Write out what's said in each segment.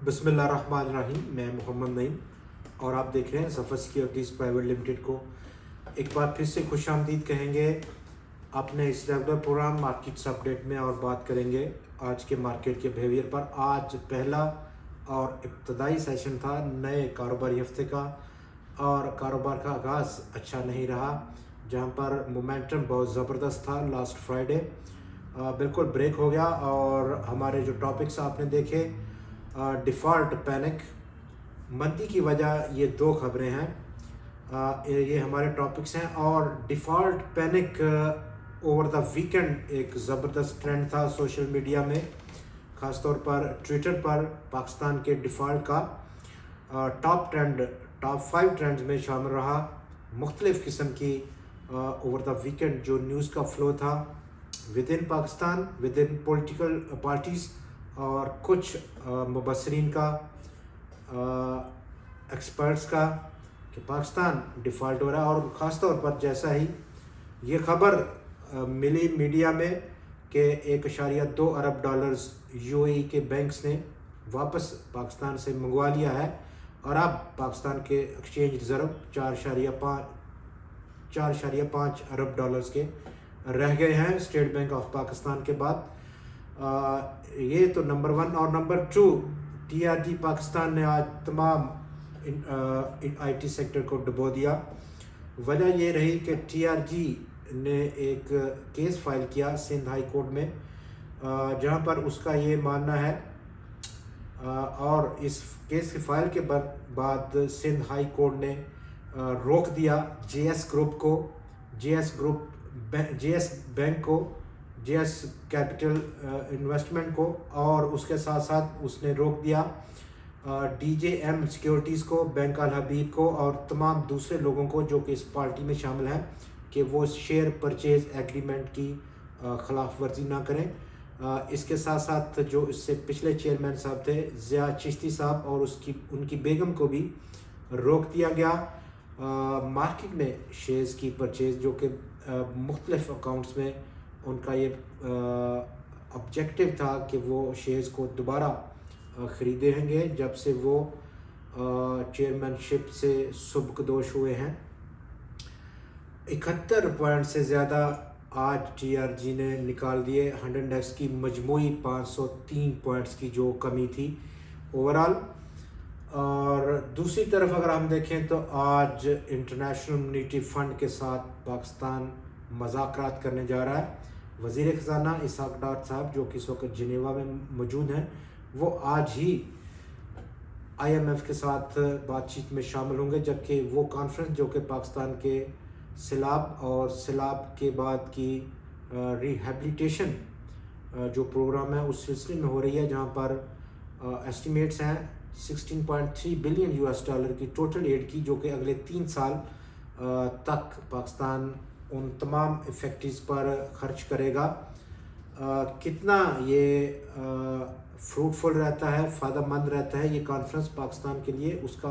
बिस्मिल्लाहिर्रहमानिर्रहीम। मैं मोहम्मद नईम और आप देख रहे हैं ज़फ़र सिक्योरिटीज़ प्राइवेट लिमिटेड को। एक बार फिर से खुश आमदीद कहेंगे अपने इस रेगुलर प्रोग्राम मार्केट्स अपडेट में, और बात करेंगे आज के मार्केट के बिहेवियर पर। आज पहला और इब्तदाई सेशन था नए कारोबारी हफ्ते का, और कारोबार का आगाज़ अच्छा नहीं रहा, जहां पर मोमेंटम बहुत ज़बरदस्त था। लास्ट फ्राइडे बिल्कुल ब्रेक हो गया, और हमारे जो टॉपिक्स आपने देखे, डिफ़ॉल्ट पैनिक, मंदी की वजह, ये दो खबरें हैं। ये हमारे टॉपिक्स हैं। और default panic over the weekend एक ज़बरदस्त ट्रेंड था सोशल मीडिया में, ख़ास तौर पर ट्विटर पर। पाकिस्तान के डिफ़ॉल्ट का टॉप 5 ट्रेंड्स में शामिल रहा। मुख्तलिफ़ किस्म की ओवर द वीकेंड जो न्यूज़ का फ़्लो था with in Pakistan, with in political parties, और कुछ मुबसरीन का, एक्सपर्ट्स का, कि पाकिस्तान डिफ़ॉल्ट हो रहा है। और ख़ास तौर पर जैसा ही ये ख़बर मिली मीडिया में कि 1.2 अरब डॉलर्स यूएई के बैंक्स ने वापस पाकिस्तान से मंगवा लिया है, और अब पाकिस्तान के एक्सचेंज रिज़र्व 4.5 अरब डॉलर्स के रह गए हैं स्टेट बैंक ऑफ पाकिस्तान के बाद। ये तो नंबर 1। और नंबर 2, टीआरजी पाकिस्तान ने आज तमाम आईटी सेक्टर को डुबो दिया। वजह ये रही कि टीआरजी ने एक केस फाइल किया सिंध हाई कोर्ट में, जहां पर उसका ये मानना है, और इस केस की फाइल के बाद सिंध हाई कोर्ट ने रोक दिया जेएस बैंक को, जेएस कैपिटल इन्वेस्टमेंट को, और उसके साथ साथ उसने रोक दिया डीजेएम सिक्योरिटीज़ को, बैंक अल हबीब को, और तमाम दूसरे लोगों को जो कि इस पार्टी में शामिल हैं, कि वो शेयर परचेज एग्रीमेंट की ख़िलाफ़ वर्जी ना करें। इसके साथ साथ जो इससे पिछले चेयरमैन साहब थे ज़िया चिश्ती साहब, और उनकी बेगम को भी रोक दिया गया। मार्केट में शेयर्स की परचेज, जो कि मुख्तलिफ़ अकाउंट्स में उनका ये ऑब्जेक्टिव था कि वो शेयर्स को दोबारा ख़रीदेंगे जब से वो चेयरमैनशिप से सुबकदोश हुए हैं। 71 पॉइंट से ज़्यादा आज टीआरजी ने निकाल दिए। 100 इंडेक्स की मजमूई 503 पॉइंट्स की जो कमी थी ओवरऑल। और दूसरी तरफ अगर हम देखें तो आज इंटरनेशनल मॉनेटरी फ़ंड के साथ पाकिस्तान मुज़ाकरात करने जा रहा है। वज़ीर ख़ज़ाना इसहाक़ डार साहब, जो कि इस वक्त जिनेवा में मौजूद हैं, वो आज ही आईएमएफ के साथ बातचीत में शामिल होंगे, जबकि वो कॉन्फ्रेंस जो कि पाकिस्तान के सैलाब और सैलाब के बाद की रिहेबिलिटेशन जो प्रोग्राम है उस सिलसिले में हो रही है, जहाँ पर एस्टिमेट्स हैं 16.3 बिलियन यूएस डॉलर की टोटल एड की, जो कि अगले 3 साल तक पाकिस्तान उन तमाम इफ़ेक्टिव्स पर ख़र्च करेगा। कितना ये फ्रूटफुल रहता है, फ़ायदेमंद रहता है ये कॉन्फ्रेंस पाकिस्तान के लिए, उसका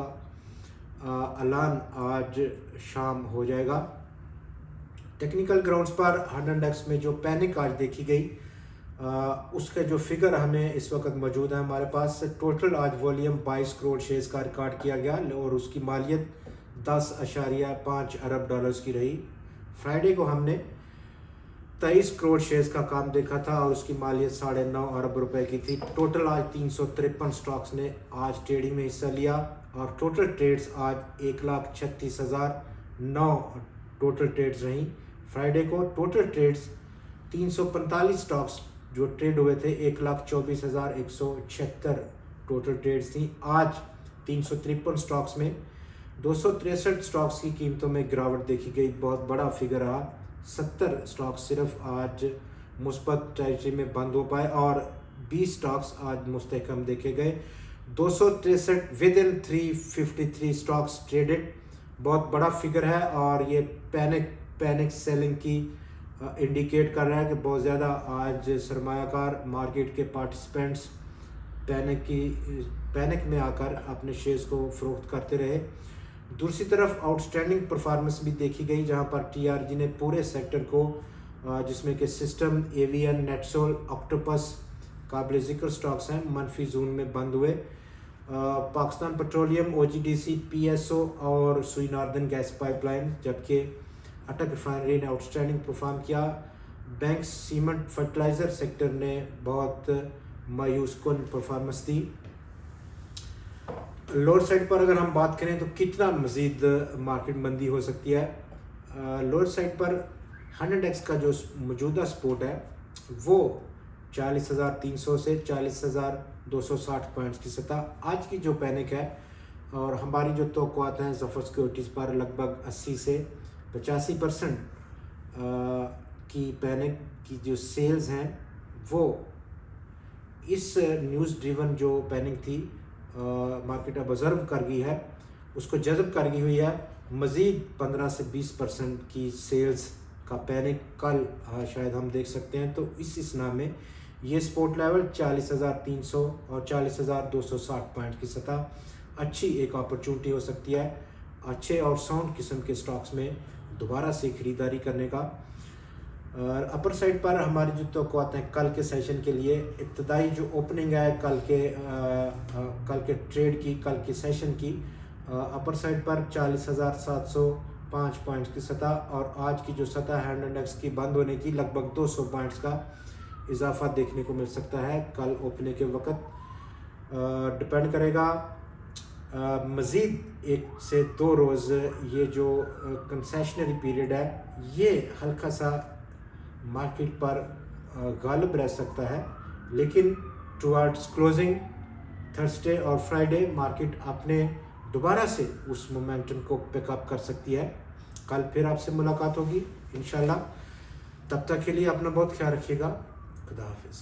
ऐलान आज शाम हो जाएगा। टेक्निकल ग्राउंड्स पर 100 इंडेक्स में जो पैनिक आज देखी गई, उसके जो फिगर हमें इस वक्त मौजूद है हमारे पास, टोटल आज वॉल्यूम 22 करोड़ शेयर्स का रिकॉर्ड किया गया, और उसकी मालियत 10.5 अरब डॉलर्स की रही। फ्राइडे को हमने 23 करोड़ शेयर्स का काम देखा था, और उसकी मालियत 9.5 अरब रुपए की थी। टोटल आज 353 स्टॉक्स ने आज ट्रेडिंग में हिस्सा लिया, और टोटल ट्रेड्स आज 1,36,009 टोटल ट्रेड्स रहीं। फ्राइडे को टोटल ट्रेड्स 345 स्टॉक्स जो ट्रेड हुए थे, 1,24,176 टोटल ट्रेड्स थी। आज 353 स्टॉक्स में 263 स्टॉक्स की कीमतों में गिरावट देखी गई, बहुत बड़ा फिगर रहा। 70 स्टॉक्स सिर्फ आज मुस्बत टेरिटरी में बंद हो पाए, और 20 स्टॉक्स आज मुस्तहकम देखे गए। 263 विद इन 353 स्टॉक्स ट्रेडेड, बहुत बड़ा फिगर है, और ये पैनिक सेलिंग की इंडिकेट कर रहा है कि बहुत ज़्यादा आज सरमायाकार मार्केट के पार्टिसिपेंट्स पैनिक में आकर अपने शेयर्स को फ़रोख्त करते रहे। दूसरी तरफ आउटस्टैंडिंग परफॉर्मेंस भी देखी गई, जहां पर टीआरजी ने पूरे सेक्टर को, जिसमें कि सिस्टम, एवीएन, नेटसोल, ऑक्टोपस काबिल ज़िक्र स्टॉक्स हैं, मनफी जोन में बंद हुए। पाकिस्तान पेट्रोलियम, OGDC, PSO और सुई नॉर्दर्न गैस पाइपलाइन, जबकि अटक रिफाइनरी ने आउटस्टैंडिंग परफॉर्म किया। बैंक, सीमेंट, फर्टिलाइज़र सेक्टर ने बहुत मायूस कुन परफॉर्मेंस दी। लोअर साइड पर अगर हम बात करें तो कितना मज़ीद मार्केट मंदी हो सकती है। लोअर साइड पर 100x का जो मौजूदा सपोर्ट है वो 40,300 से 40,260 पॉइंट्स की सतह आज की जो पैनिक है, और हमारी जो तवक्कुआत हैं ज़फ़र सिक्योरिटीज़ पर लगभग 80 से 85% की पैनिक की जो सेल्स हैं वो इस न्यूज़ ड्रिवन जो पैनिक थी मार्केट अब ऑब्जर्व कर गई है, उसको जज़ब कर गई हुई है। मज़ीद 15 से 20% की सेल्स का पैनिक कल शायद हम देख सकते हैं। तो इस इसना में ये सपोर्ट लेवल 40,300 और 40,260 पॉइंट की सतह अच्छी एक अपॉर्चुनिटी हो सकती है अच्छे और साउंड किस्म के स्टॉक्स में दोबारा से ख़रीदारी करने का। और अपर साइड पर हमारी जो तवक्कुआत हैं कल के सेशन के लिए, इब्तदाई जो ओपनिंग है कल के ट्रेड की, कल के सेशन की, अपर साइड पर 40,705 पॉइंट्स की सतह, और आज की जो सतह है इंडेक्स की बंद होने की लगभग 200 पॉइंट्स का इजाफा देखने को मिल सकता है कल ओपनिंग के वक़्त। डिपेंड करेगा मज़ीद 1 से 2 रोज़ ये जो कंसेशनरी पीरियड है ये हल्का सा मार्केट पर गालिब रह सकता है, लेकिन टुवर्ड्स क्लोजिंग थर्सडे और फ्राइडे मार्केट अपने दोबारा से उस मोमेंटम को पिकअप कर सकती है। कल फिर आपसे मुलाकात होगी इंशाल्लाह। तब तक के लिए अपना बहुत ख्याल रखिएगा। खुदा हाफिज़।